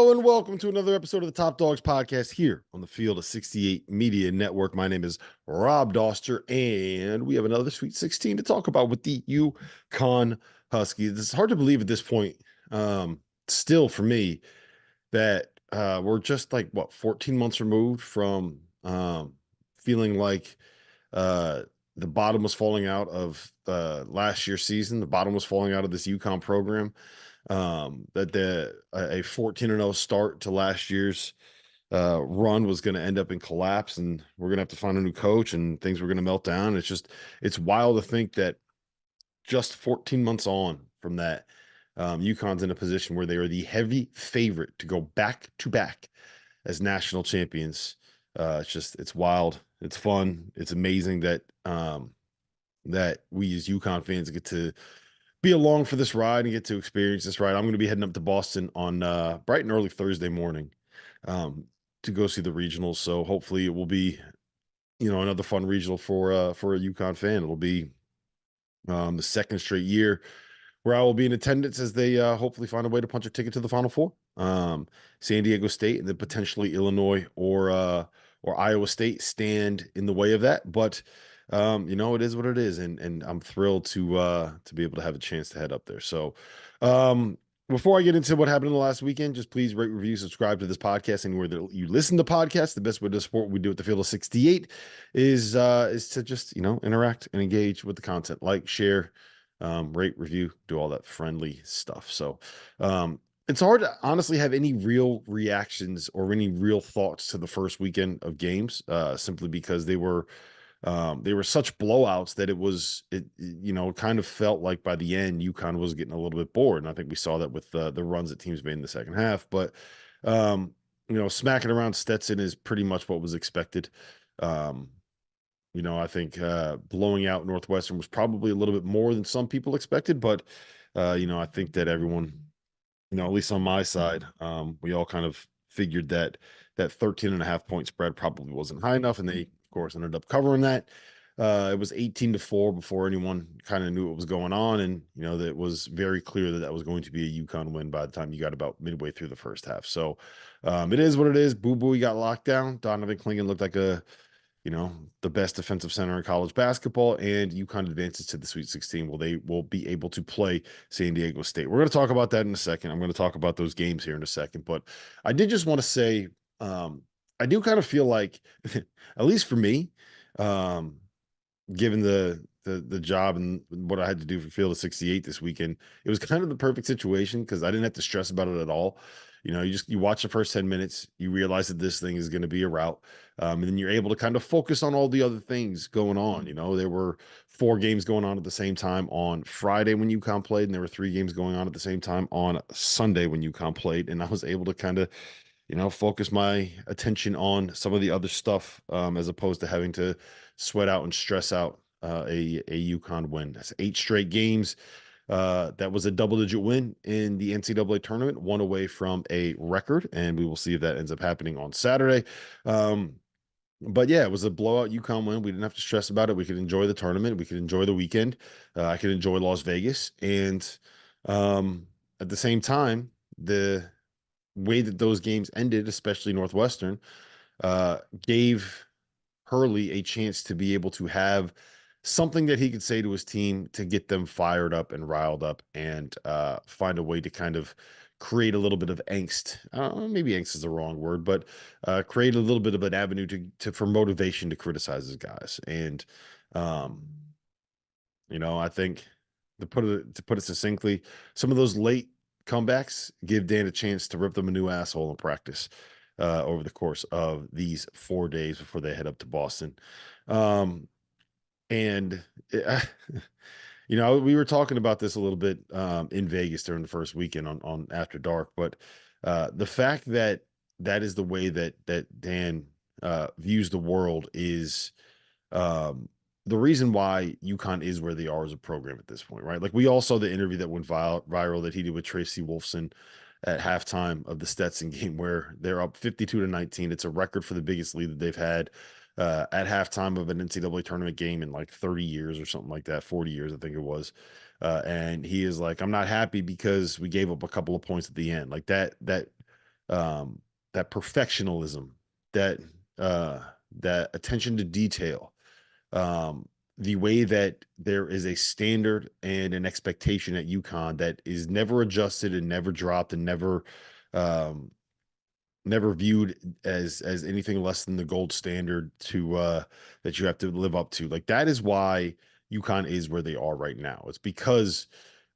Hello and welcome to another episode of the Top Dogs podcast here on the Field of 68 Media Network. My name is Rob Doster, and we have another Sweet 16 to talk about with the UConn Huskies. It's hard to believe at this point, still for me, that we're just 14 months removed from feeling like the bottom was falling out of last year's season. The bottom was falling out of this UConn program. That a 14-0 start to last year's run was going to end up in collapse, and we're going to have to find a new coach, and things were going to melt down. It's wild to think that just 14 months on from that, UConn's in a position where they are the heavy favorite to go back to back as national champions. It's wild. It's fun. It's amazing that that we as UConn fans get to be along for this ride and get to experience this ride. I'm going to be heading up to Boston on bright and early Thursday morning to go see the regionals. So hopefully it will be, another fun regional for a UConn fan. It'll be the second straight year where I will be in attendance as they hopefully find a way to punch a ticket to the Final Four. San Diego State and then potentially Illinois or Iowa State stand in the way of that. But it is what it is, and I'm thrilled to be able to have a chance to head up there. So, before I get into what happened in the last weekend, just please rate, review, subscribe to this podcast anywhere that you listen to podcasts. The best way to support what we do at the Field of 68 is to just interact and engage with the content, like, share, rate, review, do all that friendly stuff. So, it's hard to honestly have any real reactions or any real thoughts to the first weekend of games, simply because they were such blowouts that it kind of felt like by the end UConn was getting a little bit bored. And I think we saw that with the runs that teams made in the second half. But smacking around Stetson is pretty much what was expected. I think blowing out Northwestern was probably a little bit more than some people expected. But I think that everyone, at least on my side, we all kind of figured that 13.5 point spread probably wasn't high enough, and they of course ended up covering that. It was 18-4 before anyone kind of knew what was going on, and that it was very clear that was going to be a UConn win by the time you got about midway through the first half. So it is what it is. Boo Boo got locked down. Donovan Clingan looked like the best defensive center in college basketball, and UConn advances to the Sweet 16. Well, they will be able to play San Diego State. We're going to talk about that in a second. I'm going to talk about those games here in a second, but I did just want to say, I do kind of feel like, at least for me, given the job and what I had to do for Field of 68 this weekend, it was kind of the perfect situation because I didn't have to stress about it at all. You watch the first 10 minutes, you realize that this thing is going to be a rout. And then you're able to kind of focus on all the other things going on. There were 4 games going on at the same time on Friday when UConn played, and there were 3 games going on at the same time on Sunday when UConn played. And I was able to kind of, focus my attention on some of the other stuff, as opposed to having to sweat out and stress out a UConn win. That's 8 straight games. That was a double-digit win in the NCAA tournament, one away from a record, and we will see if that ends up happening on Saturday. But yeah, it was a blowout UConn win. We didn't have to stress about it. We could enjoy the tournament. We could enjoy the weekend. I could enjoy Las Vegas. And at the same time, the way that those games ended, especially Northwestern, gave Hurley a chance to be able to have something that he could say to his team to get them fired up and riled up and find a way to kind of create a little bit of angst. Maybe angst is the wrong word, but create a little bit of an avenue for motivation to criticize his guys. And, I think to put it succinctly, some of those late comebacks give Dan a chance to rip them a new asshole in practice over the course of these 4 days before they head up to Boston. And we were talking about this a little bit in Vegas during the first weekend on After Dark, but the fact that is the way that Dan views the world is the reason why UConn is where they are as a program at this point, right? Like, we all saw the interview that went viral that he did with Tracy Wolfson at halftime of the Stetson game, where they're up 52-19. It's a record for the biggest lead that they've had at halftime of an NCAA tournament game in like 30 years or something like that, 40 years, I think it was. And he is like, I'm not happy because we gave up a couple of points at the end. Like that that perfectionism, that that attention to detail, the way that there is a standard and an expectation at UConn that is never adjusted and never dropped and um, never viewed as anything less than the gold standard to that you have to live up to. Like that is why UConn is where they are right now.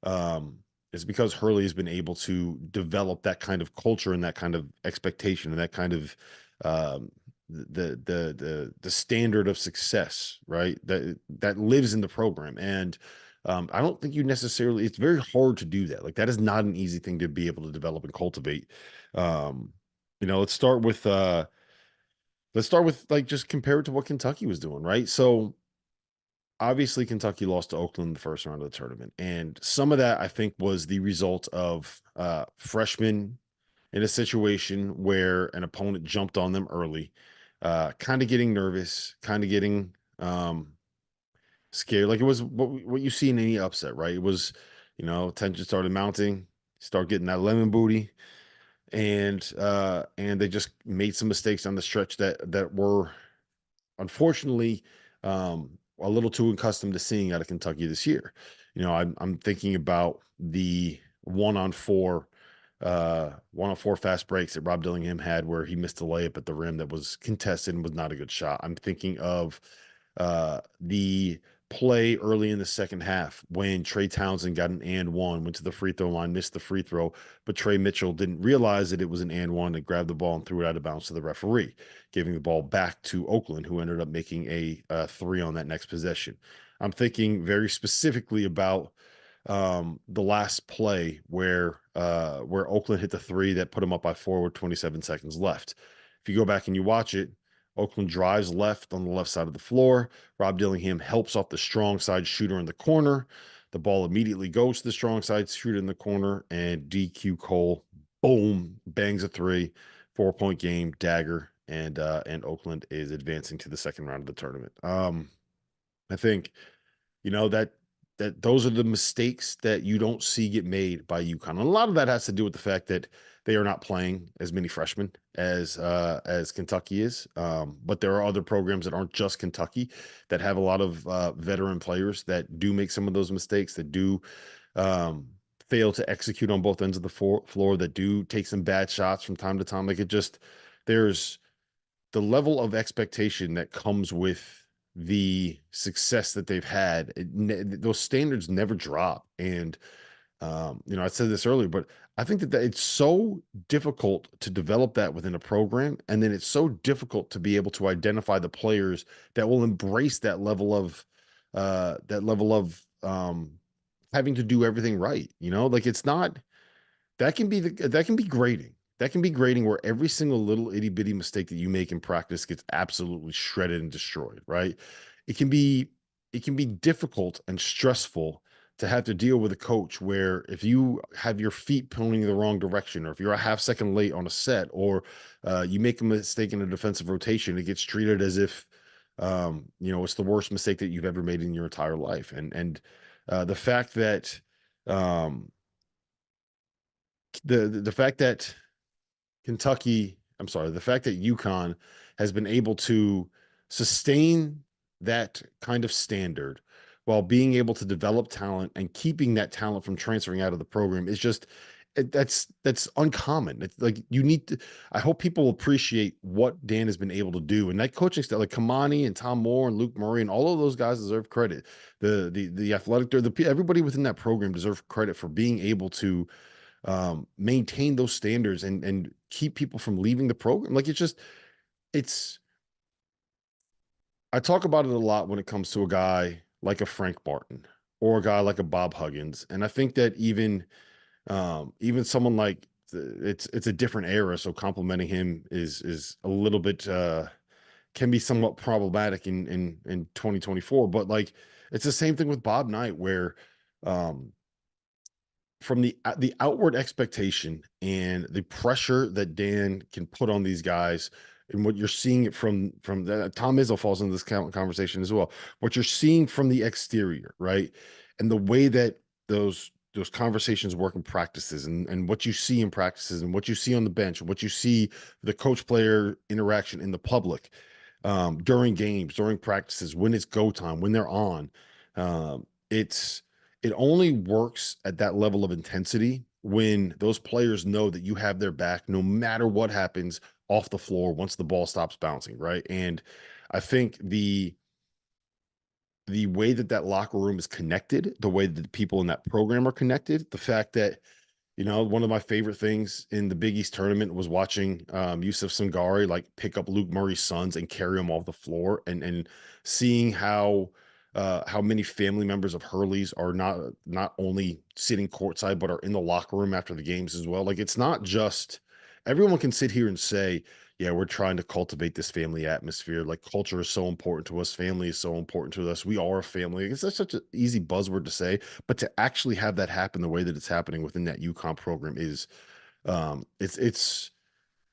Um it's because Hurley has been able to develop that kind of culture and that kind of expectation and that kind of um the standard of success, right? That lives in the program. And I don't think you necessarily, it's very hard to do that. Like that is not an easy thing to be able to develop and cultivate. Um, let's start with like just compare it to what Kentucky was doing, right? So obviously Kentucky lost to Oakland in the first round of the tournament. And some of that I think was the result of freshmen in a situation where an opponent jumped on them early, kind of getting nervous, kind of getting scared. Like it was what you see in any upset, right? It was, tension started mounting, start getting that lemon booty, and they just made some mistakes on the stretch that were unfortunately a little too accustomed to seeing out of Kentucky this year. I'm thinking about the one on four fast breaks that Rob Dillingham had where he missed a layup at the rim that was contested and was not a good shot. I'm thinking of the play early in the second half when Trey Townsend got an and one, went to the free throw line, missed the free throw, but Trey Mitchell didn't realize that it was an and one and grabbed the ball and threw it out of bounds to the referee, giving the ball back to Oakland, who ended up making a three on that next possession. I'm thinking very specifically about the last play where Oakland hit the three that put them up by four with 27 seconds left. If you go back and you watch it, Oakland drives left on the left side of the floor. Rob Dillingham helps off the strong side shooter in the corner. The ball immediately goes to the strong side shooter in the corner, and DQ Cole, boom, bangs a three, 4-point game, dagger, and Oakland is advancing to the second round of the tournament. I think that those are the mistakes that you don't see get made by UConn. And a lot of that has to do with the fact that they are not playing as many freshmen as Kentucky is. But there are other programs that aren't just Kentucky that have a lot of veteran players that do make some of those mistakes, that do fail to execute on both ends of the floor, that do take some bad shots from time to time. There's the level of expectation that comes with the success that they've had. Those standards never drop. And, I said this earlier, but I think that it's so difficult to develop that within a program. And then it's so difficult to be able to identify the players that will embrace that level of having to do everything right. Like it's not, that can be grading. That can be grading where every single little itty bitty mistake that you make in practice gets absolutely shredded and destroyed, right? It can be it can be difficult and stressful to have to deal with a coach where if you have your feet pointing the wrong direction, or if you're a half second late on a set, or you make a mistake in a defensive rotation, it gets treated as if it's the worst mistake that you've ever made in your entire life. And the fact that um, the fact that the fact that UConn has been able to sustain that kind of standard while being able to develop talent and keeping that talent from transferring out of the program is just that's uncommon. It's like I hope people appreciate what Dan has been able to do. And that coaching style, like Kamani and Tom Moore and Luke Murray and all of those guys deserve credit. The athletic, everybody within that program deserves credit for being able to maintain those standards and keep people from leaving the program. Like it's I talk about it a lot when it comes to a guy like a Frank Martin or a guy like a Bob Huggins. And I think that even someone like it's a different era, so complimenting him is a little bit can be somewhat problematic in 2024. But like it's the same thing with Bob Knight, where um from the outward expectation and the pressure that Dan can put on these guys, and what you're seeing it from Tom Izzo falls into this conversation as well. What you're seeing from the exterior, right, and the way that those those conversations work in practices, and what you see in practices and what you see on the bench and what you see the coach player interaction in the public, during games, during practices, when it's go time, when they're on, it only works at that level of intensity when those players know that you have their back no matter what happens off the floor once the ball stops bouncing, right? And I think the way that that locker room is connected, the way that the people in that program are connected, the fact that, one of my favorite things in the Big East tournament was watching Yusuf Sangari like pick up Luke Murray's sons and carry them off the floor, and seeing how many family members of Hurley's are not only sitting courtside but are in the locker room after the games as well. Like, it's not just everyone can sit here and say, yeah, we're trying to cultivate this family atmosphere. Like, culture is so important to us. Family is so important to us. We are a family. It's such an easy buzzword to say, but to actually have that happen the way that it's happening within that UConn program is, it's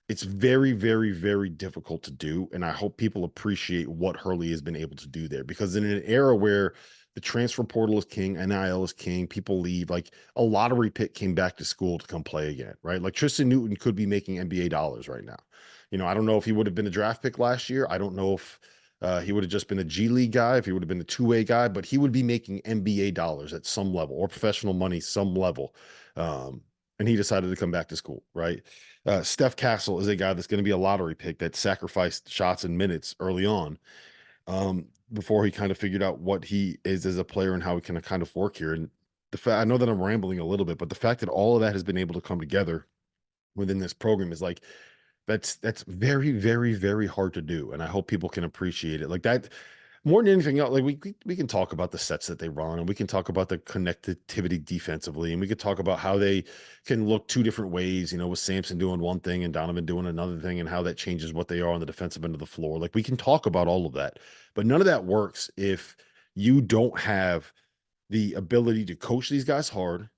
very, very, very difficult to do. And I hope people appreciate what Hurley has been able to do there, because in an era where the transfer portal is king, NIL is king, people leave, like a lottery pick came back to school to come play again, right? Like Tristan Newton could be making NBA dollars right now. I don't know if he would have been a draft pick last year. I don't know if he would have just been a G League guy, if he would have been a two-way guy, but he would be making NBA dollars at some level, or professional money some level. And he decided to come back to school, right? Steph Castle is a guy that's going to be a lottery pick that sacrificed shots and minutes early on, before he kind of figured out what he is as a player and how he can kind of work here. And I know that I'm rambling a little bit, but the fact that all of that has been able to come together within this program is like, that's very, very, very hard to do. And I hope people can appreciate it. Like that, more than anything else, like we can talk about the sets that they run, and we can talk about the connectivity defensively, and we could talk about how they can look two different ways, with Sampson doing one thing and Donovan doing another thing, and how that changes what they are on the defensive end of the floor. Like, we can talk about all of that, but none of that works if you don't have the ability to coach these guys hard,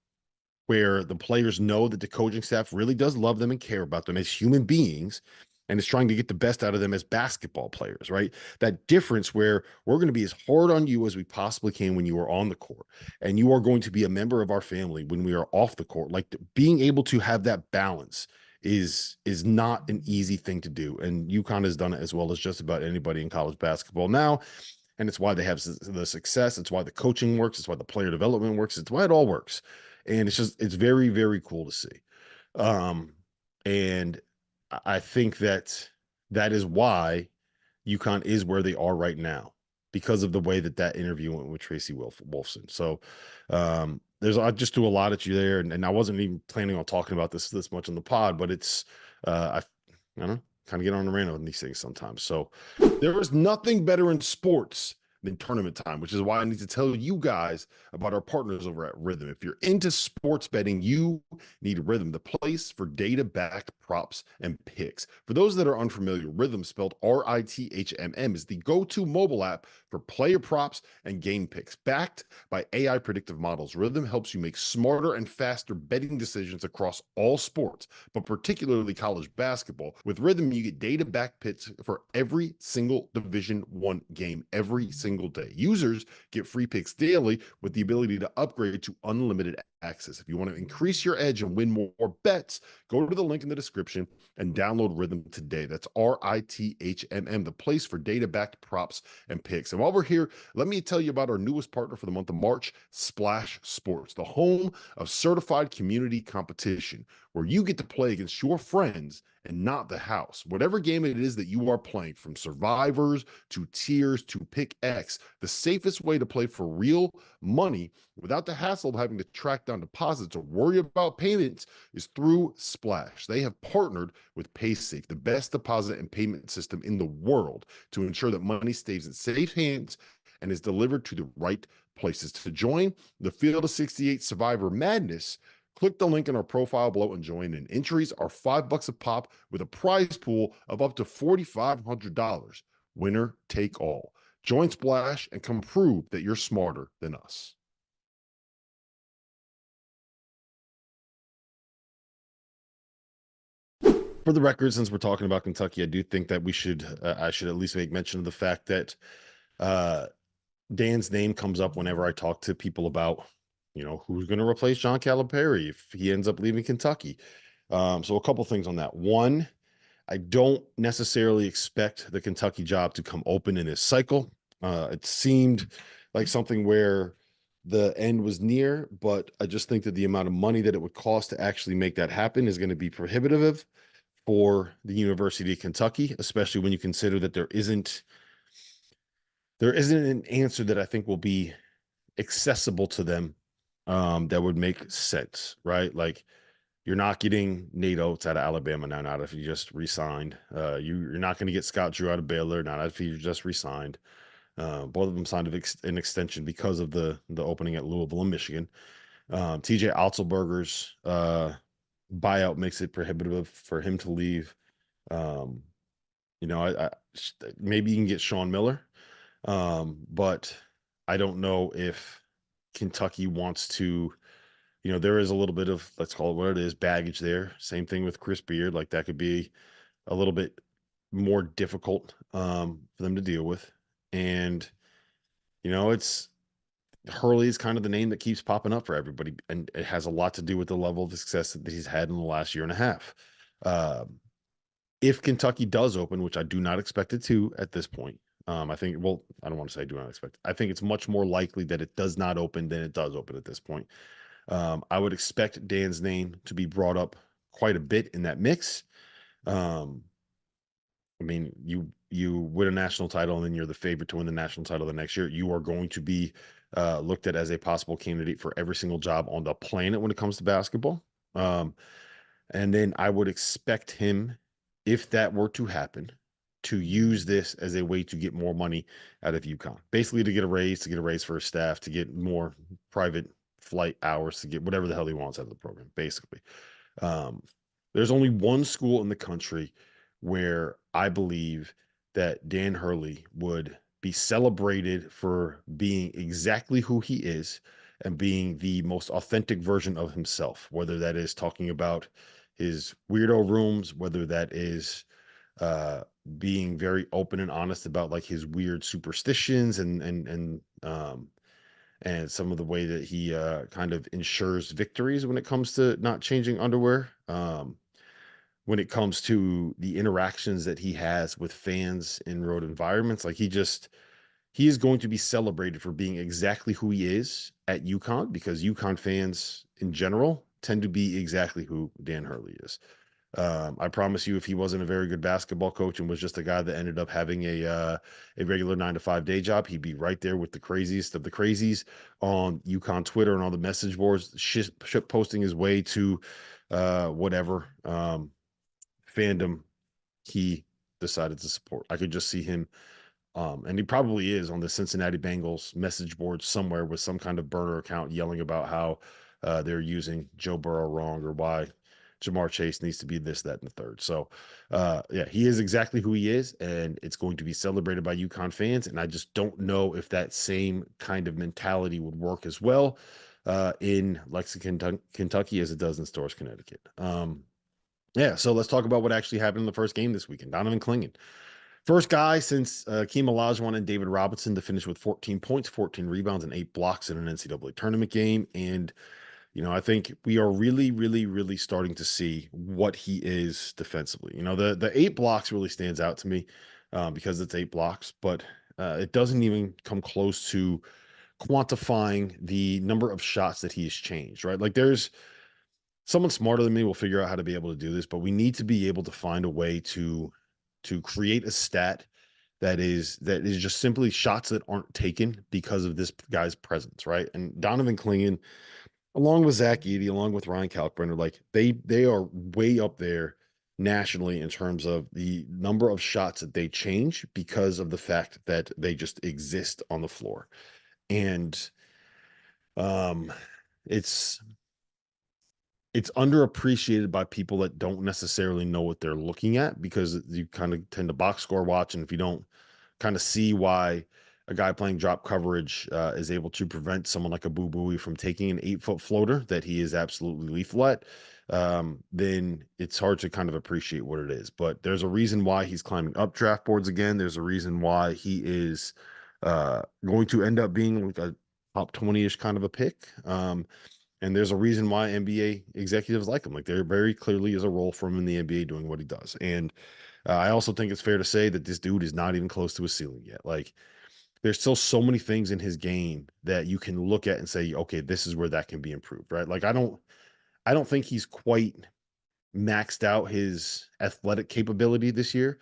where the players know that the coaching staff really does love them and care about them as human beings, and is trying to get the best out of them as basketball players, right? That difference where we're going to be as hard on you as we possibly can when you are on the court, and you are going to be a member of our family when we are off the court. Like, being able to have that balance is not an easy thing to do. And UConn has done it as well as just about anybody in college basketball now. And it's why they have the success. It's why the coaching works. It's why the player development works. It's why it all works. And it's very, very cool to see. And I think that is why UConn is where they are right now, because of the way that interview went with Tracy Wolfson. So I just threw a lot at you there, and I wasn't even planning on talking about this much on the pod, but it's I don't know, kind of get on the rant on these things sometimes. So there is nothing better in sports than tournament time, which is why I need to tell you guys about our partners over at Rhythm. If you're into sports betting, you need Rhythm, the place for data-backed props and picks. For those that are unfamiliar, Rhythm, spelled RITHMM, is the go-to mobile app for player props and game picks. Backed by AI predictive models, Rhythm helps you make smarter and faster betting decisions across all sports, but particularly college basketball. With Rhythm, you get data-backed picks for every single Division I game, every single day. Users get free picks daily with the ability to upgrade to unlimited access. If you want to increase your edge and win more bets, go to the link in the description and download Rhythm today. That's RITHMM, the place for data-backed props and picks. And while we're here, let me tell you about our newest partner for the month of March, Splash Sports, the home of certified community competition, where you get to play against your friends and not the house. Whatever game it is that you are playing, from survivors to tiers to pick X, the safest way to play for real money without the hassle of having to track down deposits or worry about payments is through Splash. They have partnered with PaySafe, the best deposit and payment system in the world, to ensure that money stays in safe hands and is delivered to the right places. To join the Field of 68 Survivor Madness, click the link in our profile below and join in. Entries are $5 a pop with a prize pool of up to $4,500. Winner take all. Join Splash and come prove that you're smarter than us. For the record, since we're talking about Kentucky, I do think that I should at least make mention of the fact that Dan's name comes up whenever I talk to people about who's going to replace John Calipari if he ends up leaving Kentucky? So a couple things on that. One, I don't necessarily expect the Kentucky job to come open in this cycle. It seemed like something where the end was near, but I just think that the amount of money that it would cost to actually make that happen is going to be prohibitive for the University of Kentucky, especially when you consider that there isn't an answer that I think will be accessible to them that would make sense, right? Like, you're not getting Nate Oates out of Alabama now, not if you just re-signed. You're not going to get Scott Drew out of Baylor, not if you just re-signed. Both of them signed an extension because of the opening at Louisville and Michigan. TJ Otzelberger's buyout makes it prohibitive for him to leave. I maybe you can get Sean Miller, but I don't know if Kentucky wants to. There is a little bit of, let's call it what it is, baggage there. Same thing with Chris Beard. Like, that could be a little bit more difficult for them to deal with. And, it's Hurley is kind of the name that keeps popping up for everybody. And it has a lot to do with the level of success that he's had in the last year and a half. If Kentucky does open, which I do not expect it to at this point, I think, well, I don't want to say I do not expect. I think it's much more likely that it does not open than it does open at this point. I would expect Dan's name to be brought up quite a bit in that mix. I mean, you win a national title and then you're the favorite to win the national title the next year. You are going to be looked at as a possible candidate for every single job on the planet when it comes to basketball. And then I would expect him, if that were to happen, to use this as a way to get more money out of UConn. Basically, to get a raise for his staff, to get more private flight hours, to get whatever the hell he wants out of the program, basically. There's only one school in the country where I believe that Dan Hurley would be celebrated for being exactly who he is and being the most authentic version of himself, whether that is talking about his weirdo rooms, whether that is being very open and honest about like his weird superstitions and some of the way that he kind of ensures victories when it comes to not changing underwear. When it comes to the interactions that he has with fans in road environments, like he is going to be celebrated for being exactly who he is at UConn, because UConn fans in general tend to be exactly who Dan Hurley is. I promise you, if he wasn't a very good basketball coach and was just a guy that ended up having a regular 9-to-5 day job, he'd be right there with the craziest of the crazies on UConn Twitter and all the message boards, ship posting his way to whatever fandom he decided to support. I could just see him, and he probably is on the Cincinnati Bengals message board somewhere with some kind of burner account yelling about how they're using Joe Burrow wrong, or why Jamar Chase needs to be this, that, and the third. So, yeah, he is exactly who he is, and it's going to be celebrated by UConn fans. And I just don't know if that same kind of mentality would work as well in Lexington, Kentucky, as it does in Storrs, Connecticut. Yeah, so let's talk about what actually happened in the first game this weekend. Donovan Clingan, first guy since Keem Olajuwon and David Robinson to finish with 14 points, 14 rebounds, and 8 blocks in an NCAA tournament game. And I think we are really, really, really starting to see what he is defensively. The 8 blocks really stands out to me because it's 8 blocks, but it doesn't even come close to quantifying the number of shots that he has changed, right? Like, there's someone smarter than me will figure out how to be able to do this, but we need to be able to find a way to create a stat that is just simply shots that aren't taken because of this guy's presence, right? And Donovan Clingan, along with Zach Edey, along with Ryan Kalkbrenner, like they are way up there nationally in terms of the number of shots that they change because of the fact that they just exist on the floor. And it's underappreciated by people that don't necessarily know what they're looking at, because you kind of tend to box score watch. And if you don't kind of see why a guy playing drop coverage is able to prevent someone like a Boo Buie from taking an 8-foot floater that he is absolutely lethal at, then it's hard to kind of appreciate what it is. But there's a reason why he's climbing up draft boards again. There's a reason why he is going to end up being like top 20-ish kind of a pick. And there's a reason why NBA executives like him. Like, there very clearly is a role for him in the NBA doing what he does. And I also think it's fair to say that this dude is not even close to a ceiling yet. Like, there's still so many things in his game that you can look at and say, okay, this is where that can be improved, right? Like, I don't think he's quite maxed out his athletic capability this year.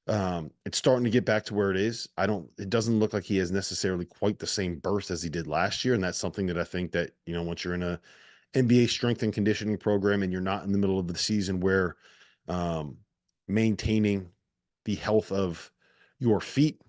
It's starting to get back to where it is. It doesn't look like he has necessarily quite the same burst as he did last year. And that's something that I think that, once you're in a NBA strength and conditioning program and you're not in the middle of the season where um, maintaining the health of your feet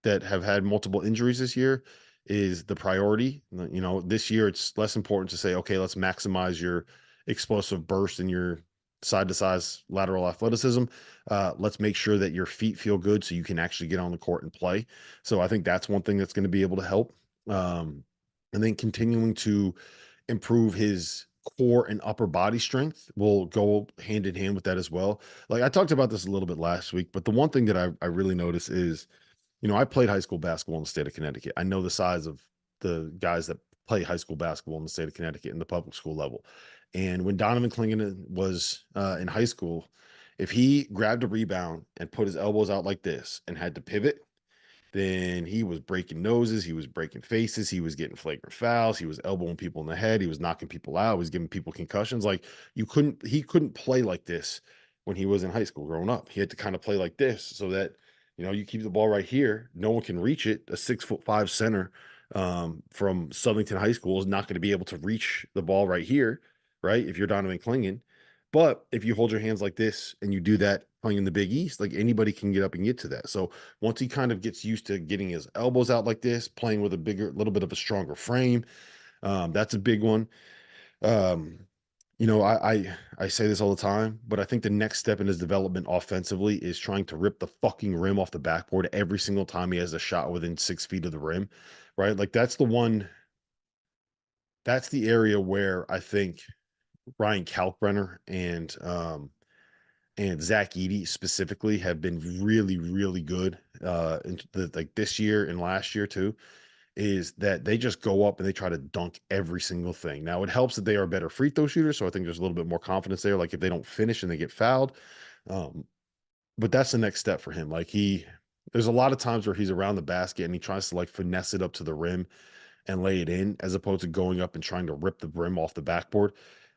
that have had multiple injuries this year is the priority. This year it's less important to say, okay, let's maximize your explosive burst and your side to side lateral athleticism. Let's make sure that your feet feel good so you can actually get on the court and play. So I think that's one thing that's going to be able to help. And then continuing to improve his core and upper body strength will go hand in hand with that as well. Like, I talked about this a little bit last week, but the one thing that I really notice is, I played high school basketball in the state of Connecticut. I know the size of the guys that play high school basketball in the state of Connecticut in the public school level. And when Donovan Clingan was in high school, if he grabbed a rebound and put his elbows out like this and had to pivot, then he was breaking noses, he was breaking faces, he was getting flagrant fouls, he was elbowing people in the head, he was knocking people out, he was giving people concussions. Like, he couldn't play like this when he was in high school growing up. He had to kind of play like this so that, you keep the ball right here, no one can reach it. A 6'5" center from Southington High School is not going to be able to reach the ball right here, right? If you're Donovan Clingan. But if you hold your hands like this and you do that playing in the Big East, like, anybody can get up and get to that. So once he kind of gets used to getting his elbows out like this, playing with a little bit of a stronger frame, that's a big one. Um, I say this all the time, but I think the next step in his development offensively is trying to rip the fucking rim off the backboard every single time he has a shot within 6 feet of the rim, right? Like, that's the area where I think Ryan Kalkbrenner and Zach Edey specifically have been really, really good like this year and last year too, is that they just go up and they try to dunk every single thing. Now, it helps that they are better free throw shooters, so I think there's a little bit more confidence there. Like, if they don't finish and they get fouled, um, but that's the next step for him. Like, there's a lot of times where he's around the basket and he tries to, like, finesse it up to the rim and lay it in, as opposed to going up and trying to rip the rim off the backboard.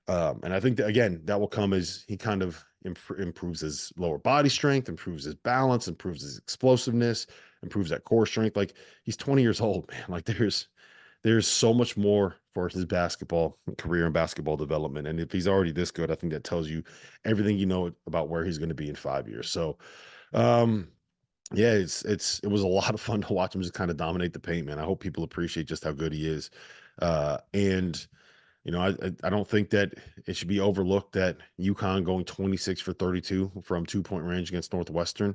And I think that, again, that will come as he kind of improves his lower body strength, improves his balance, improves his explosiveness, improves that core strength. Like, he's 20 years old, man. Like, there's so much more for his basketball career and basketball development. And if he's already this good, I think that tells you everything you know about where he's going to be in 5 years. So, um, yeah, it was a lot of fun to watch him just kind of dominate the paint, man. I hope people appreciate just how good he is. And I don't think that it should be overlooked that UConn going 26 for 32 from 2-point range against Northwestern,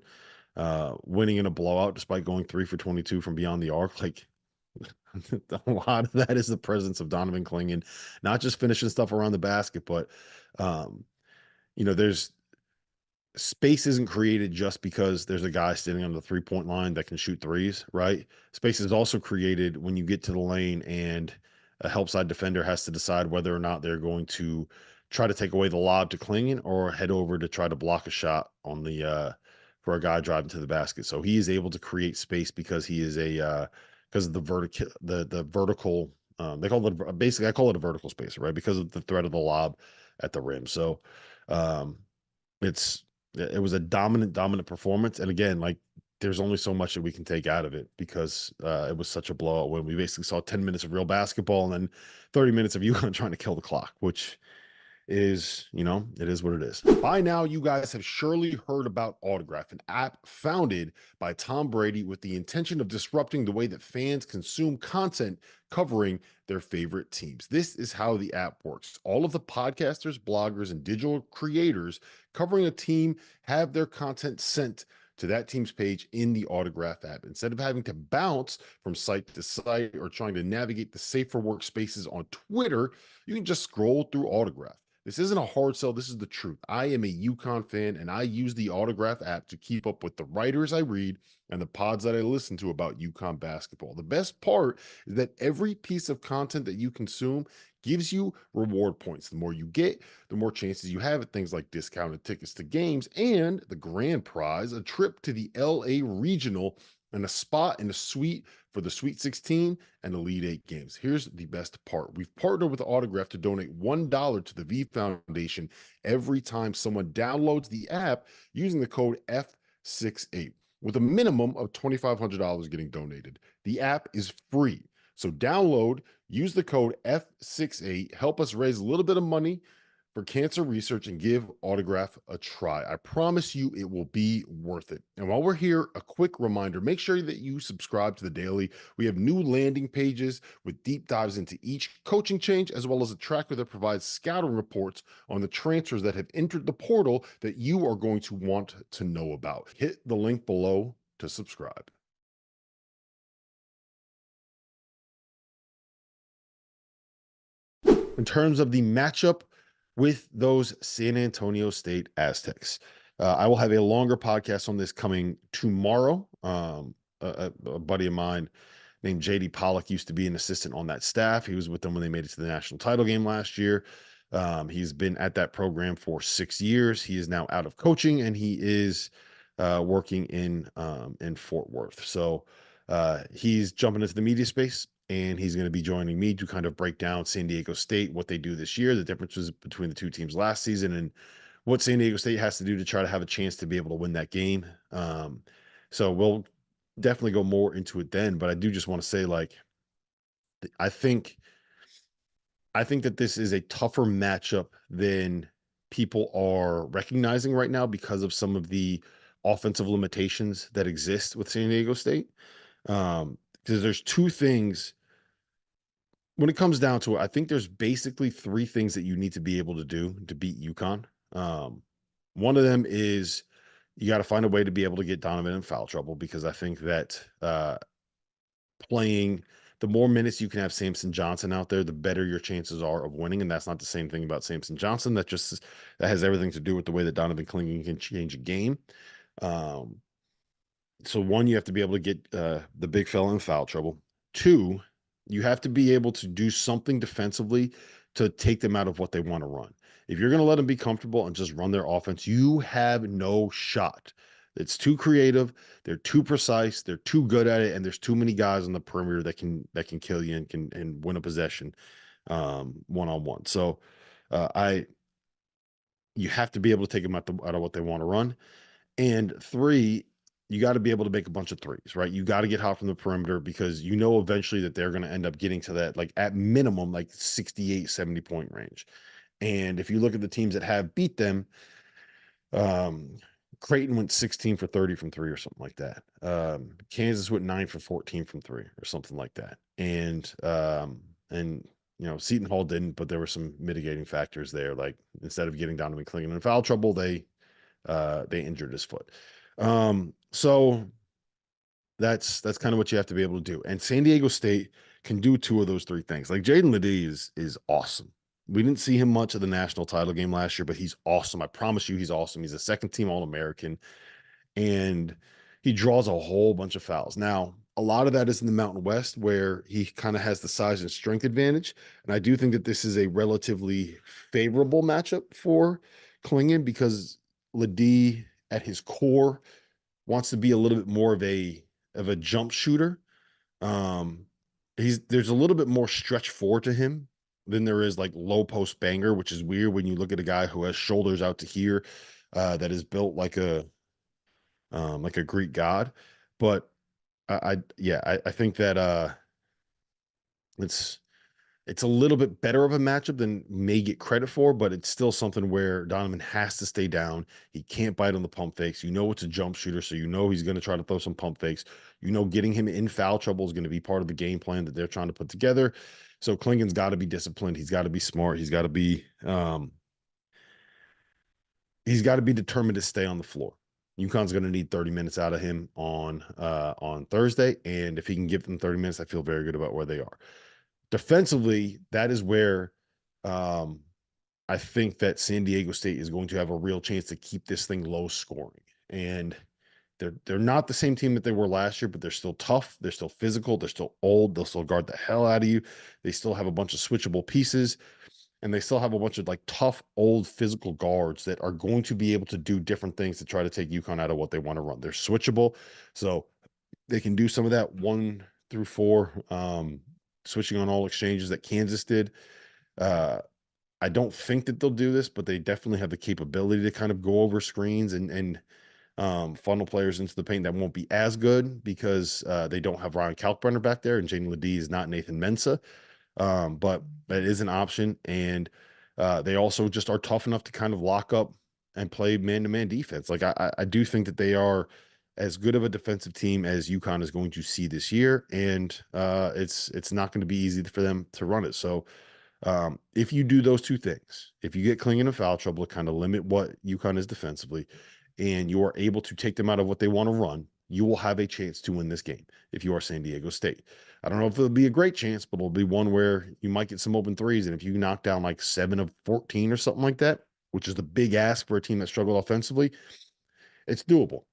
winning in a blowout despite going 3 for 22 from beyond the arc. Like, a lot of that is the presence of Donovan Clingan, not just finishing stuff around the basket, but there's space isn't created just because there's a guy standing on the 3-point line that can shoot threes, right? Space is also created when you get to the lane and a help side defender has to decide whether or not they're going to try to take away the lob to Klingon or head over to try to block a shot on the for a guy driving to the basket. So he is able to create space because he is because of the vertical they call it basically, I call it a vertical spacer, right? Because of the threat of the lob at the rim. So um it was a dominant performance. And again, like, there's only so much that we can take out of it because it was such a blowout when we basically saw 10 minutes of real basketball and then 30 minutes of UConn trying to kill the clock, which is, it is what it is. By now, you guys have surely heard about Autograph, an app founded by Tom Brady with the intention of disrupting the way that fans consume content covering their favorite teams. This is how the app works. All of the podcasters, bloggers, and digital creators covering a team have their content sent to that team's page in the Autograph app. Instead of having to bounce from site to site or trying to navigate the safer workspaces on Twitter, you can just scroll through Autograph. This isn't a hard sell. This is the truth. I am a UConn fan, and I use the Autograph app to keep up with the writers I read and the pods that I listen to about UConn basketball. The best part is that every piece of content that you consume gives you reward points. The more you get, the more chances you have at things like discounted tickets to games and the grand prize, a trip to the LA Regional and a spot in a suite for the Sweet 16 and Elite Eight games. Here's the best part. We've partnered with Autograph to donate $1 to the V Foundation every time someone downloads the app using the code F68, with a minimum of $2,500 getting donated. The app is free. So download, use the code F68, help us raise a little bit of money for cancer research, and give Autograph a try. I promise you it will be worth it. And while we're here, a quick reminder, make sure that you subscribe to the Daily. We have new landing pages with deep dives into each coaching change, as well as a tracker that provides scouting reports on the transfers that have entered the portal that you are going to want to know about. Hit the link below to subscribe. In terms of the matchup with those San Antonio State Aztecs, I will have a longer podcast on this coming tomorrow. A buddy of mine named JD Pollock used to be an assistant on that staff. He was with them when they made it to the national title game last year. He's been at that program for 6 years. He is now out of coaching, and he is working in Fort Worth. So he's jumping into the media space, and he's going to be joining me to kind of break down San Diego State, what they do this year, the differences between the two teams last season, and what San Diego State has to do to try to have a chance to be able to win that game. So we'll definitely go more into it then, but I do just want to say, like, I think that this is a tougher matchup than people are recognizing right now because of some of the offensive limitations that exist with San Diego State. Because there's two things when it comes down to it. I think there's basically three things that you need to be able to do to beat UConn. One of them is you got to find a way to be able to get Donovan in foul trouble, because I think that playing the more minutes you can have Samson Johnson out there, the better your chances are of winning. And that's not the same thing about Samson Johnson. That has everything to do with the way that Donovan Clingan can change a game. So one, you have to be able to get the big fella in foul trouble. Two, you have to be able to do something defensively to take them out of what they want to run. If you're going to let them be comfortable and just run their offense, you have no shot. It's too creative. They're too precise. They're too good at it. And there's too many guys on the perimeter that can kill you and win a possession one-on-one. So you have to be able to take them out of what they want to run. And three, you got to be able to make a bunch of threes, right? You got to get hot from the perimeter, because you know eventually that they're going to end up getting to that, like at minimum, like 68, 70 point range. And if you look at the teams that have beat them, Creighton went 16 for 30 from three or something like that. Kansas went 9 for 14 from three or something like that. And Seton Hall didn't, but there were some mitigating factors there. Like, instead of getting Donovan Clingan in foul trouble, they injured his foot. So that's kind of what you have to be able to do. And San Diego State can do two of those three things. Like, Jaden Ledee is awesome. We didn't see him much of the national title game last year, but he's awesome. I promise you, he's awesome. He's a second-team All-American, and he draws a whole bunch of fouls. Now, a lot of that is in the Mountain West, where he kind of has the size and strength advantage. And I do think that this is a relatively favorable matchup for Clingan, because Ledee, at his core, wants to be a little bit more of a jump shooter. There's a little bit more stretch four to him than there is like low post banger, which is weird when you look at a guy who has shoulders out to here, that is built like a Greek god. But I think that it's a little bit better of a matchup than may get credit for, but it's still something where Donovan has to stay down. He can't bite on the pump fakes. You know, it's a jump shooter, so you know he's going to try to throw some pump fakes. You know, getting him in foul trouble is going to be part of the game plan that they're trying to put together. So Clingan's got to be disciplined. He's got to be smart. He's got to be determined to stay on the floor. UConn's going to need 30 minutes out of him on Thursday, and if he can give them 30 minutes, I feel very good about where they are. Defensively, that is where I think that San Diego State is going to have a real chance to keep this thing low scoring. And they're not the same team that they were last year, but they're still tough. They're still physical. They're still old. They'll still guard the hell out of you. They still have a bunch of switchable pieces, and they still have a bunch of like tough, old physical guards that are going to be able to do different things to try to take UConn out of what they want to run. They're switchable, so they can do some of that 1 through 4, switching on all exchanges that Kansas did. I don't think that they'll do this, but they definitely have the capability to kind of go over screens and funnel players into the paint that won't be as good because they don't have Ryan Kalkbrenner back there, and Jaden Ledee is not Nathan Mensah. But that is an option, and they also just are tough enough to kind of lock up and play man-to-man defense. Like I do think that they are as good of a defensive team as UConn is going to see this year, and it's not going to be easy for them to run it. So if you do those two things, if you get Kling in foul trouble to kind of limit what UConn is defensively, and you are able to take them out of what they want to run, you will have a chance to win this game if you are San Diego State. I don't know if it'll be a great chance, but it'll be one where you might get some open threes. And if you knock down like 7 of 14 or something like that, which is the big ask for a team that struggled offensively, it's doable.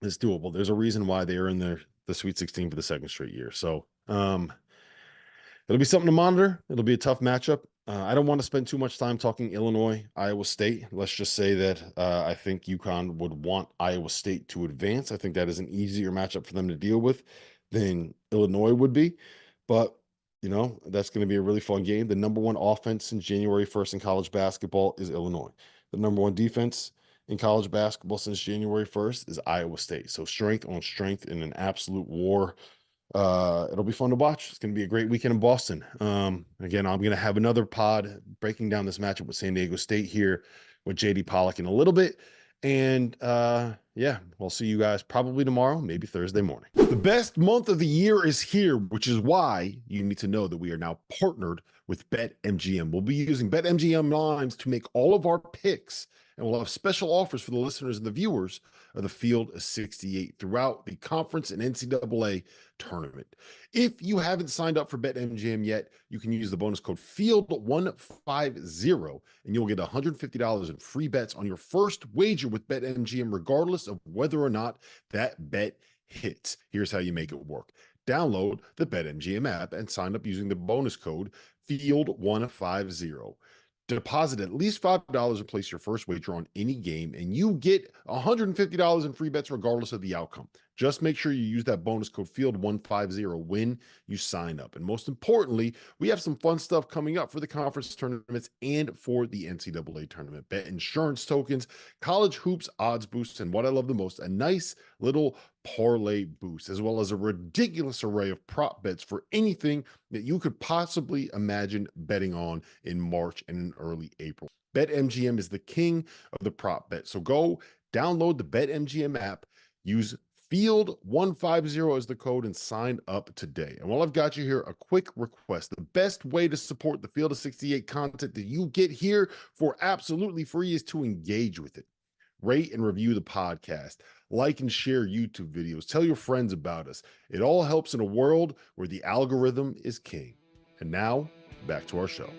It's doable. There's a reason why they are in the Sweet 16 for the second straight year. So it'll be something to monitor. It'll be a tough matchup. I don't want to spend too much time talking Illinois, Iowa State. Let's just say that I think UConn would want Iowa State to advance. I think that is an easier matchup for them to deal with than Illinois would be. But, that's going to be a really fun game. The number one offense since January 1st in college basketball is Illinois. The number one defense in college basketball since January 1st is Iowa State. So strength on strength in an absolute war. It'll be fun to watch. It's going to be a great weekend in Boston. Again, I'm going to have another pod breaking down this matchup with San Diego State here with JD Pollock in a little bit. And yeah, we'll see you guys probably tomorrow, maybe Thursday morning. The best month of the year is here, which is why you need to know that we are now partnered with BetMGM. We'll be using BetMGM lines to make all of our picks, and we'll have special offers for the listeners and the viewers of the Field of 68 throughout the conference and NCAA tournament. If you haven't signed up for BetMGM yet, you can use the bonus code FIELD150 and you'll get $150 in free bets on your first wager with BetMGM, regardless of whether or not that bet hits. Here's how you make it work. Download the BetMGM app and sign up using the bonus code FIELD150. Deposit at least $5 and place your first wager on any game, and you get $150 in free bets regardless of the outcome. Just make sure you use that bonus code FIELD150 when you sign up. And most importantly, we have some fun stuff coming up for the conference tournaments and for the NCAA tournament. Bet insurance tokens, college hoops odds boosts, and what I love the most, a nice little parlay boost, as well as a ridiculous array of prop bets for anything that you could possibly imagine betting on in March and in early April. BetMGM is the king of the prop bet. So go download the BetMGM app, use Field150 as the code, and sign up today. And while I've got you here, a quick request. The best way to support the Field of 68 content that you get here for absolutely free is to engage with it. Rate and review the podcast. Like and share YouTube videos. Tell your friends about us. It all helps in a world where the algorithm is king. And now, back to our show.